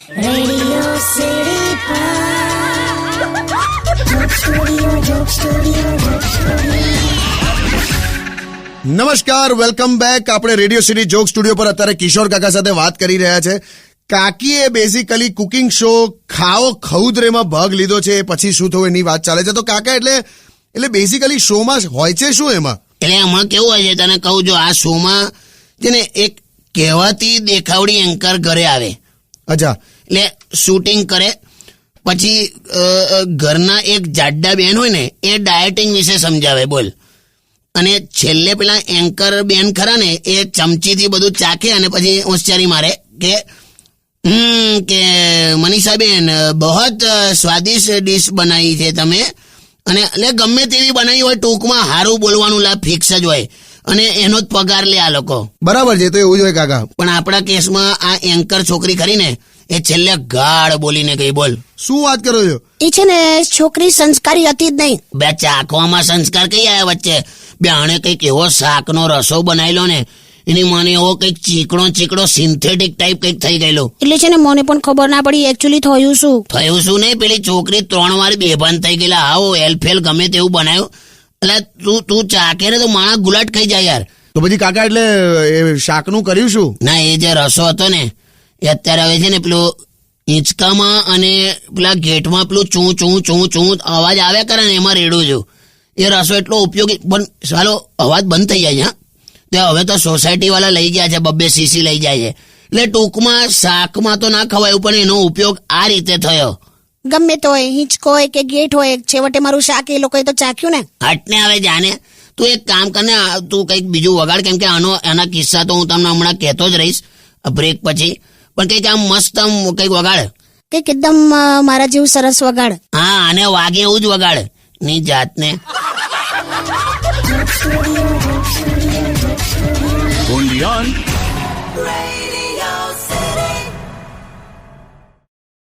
Radio city પર joke studio. નમસ્કાર, welcome back. આપણે રેડિયો સિટી જોક સ્ટુડિયો પર અત્યારે કિશોર કાકા સાથે વાત કરી રહ્યા છે. કાકીએ બેઝિકલી કુકિંગ શો ખાઓ ખઉદરેમાં ભાગ લીધો છે. પછી શું થયું એની વાત ચાલે છે. તો કાકા એટલે બેઝિકલી શોમાં હોય છે શું એમાં? એટલે આમાં કેવું હોય છે તને કહું, જો આ શોમાં છે ને એક કહેવાતી દેખાવડી એન્કર ઘરે આવે. અચ્છા. એટલે શૂટિંગ કરે, પછી ઘરના એક જાડા બેન હોય ને એ ડાયટિંગ વિશે સમજાવે, બોલ. અને છેલ્લે પેલા એન્કર બેન ખરા ને એ ચમચીથી બધું ચાખે અને પછી હોશિયારી મારે કે કે મનીષાબેન બહોત સ્વાદિષ્ટ ડીશ બનાવી છે તમે. અને એટલે ગમે તેવી બનાવી હોય, ટૂંકમાં હારું બોલવાનું લાભ ફિક્સ જ હોય અને એનો જ પગાર લે આ લોકો. બરાબર છે, તો એવું જ હોય કાકા. પણ આપણા કેસમાં આ એન્કર છોકરી ખરી ને એ છેલ્લે ગાળ બોલીને ગઈ, બોલ. શું વાત કરો છો? એ છે ને છોકરી સંસ્કારી હતી જ નહીં. બે ચાખવામાં સંસ્કાર કઈ આવ્યા વચ્ચે? બે આણે કઈક એવો શાકનો રસો બનાવેલો ને એની મને એવો કઈક ચીકણો સિન્થેટિક ટાઈપ કઈક થઈ ગયેલો. એટલે છે ને મને પણ ખબર ના પડી એકચ્યુઅલી થયું શું નહીં, પેલી છોકરી 3 વાર બેભાન થઈ ગયેલા. આવો એલફેલ ગમે તેવું બનાવ્યું. એટલે તું ચાખે ને તો માણસ ગુલાટ ખાઈ જાય યાર. તો પછી કાકા એટલે એ શાકનું કર્યું શું? ના, એ જે રસો હતો ને એ અત્યારે હવે છે ને પેલું હિંચકામાં અને પેલા ગેટમાં પેલું ચૂં અવાજ આવ્યા કરે ને એમાં રેડું છું. એ રસો એટલો ઉપયોગી, પણ સાલો અવાજ બંધ થઈ જાય છે. તે હવે તો સોસાયટી વાળા લઈ ગયા છે, 2 સીસી લઈ જાય છે. એટલે ટૂંકમાં શાકમાં તો ના ખવાયું, પણ એનો ઉપયોગ આ રીતે થયો. ગમે તો હોય, હિંચકો હોય કે ગેટ હોય, છેવટે મારું શાક એ લોકોએ તો ચાખ્યું ને. હટને હવે જાને. તું એક કામ કરને, તું કંઈક બીજું વગાડ, કેમ કે એના કિસ્સા તો હું તમને હમણાં કહેતો જ રહીશ બ્રેક પછી. પણ કંઈક આમ મસ્ત કંઈક વગાડ, કંઈક એકદમ મારા જેવું સરસ વગાડ. હા, અને વાગે એવું જ વગાડ ની જાતને. Only on Radio City.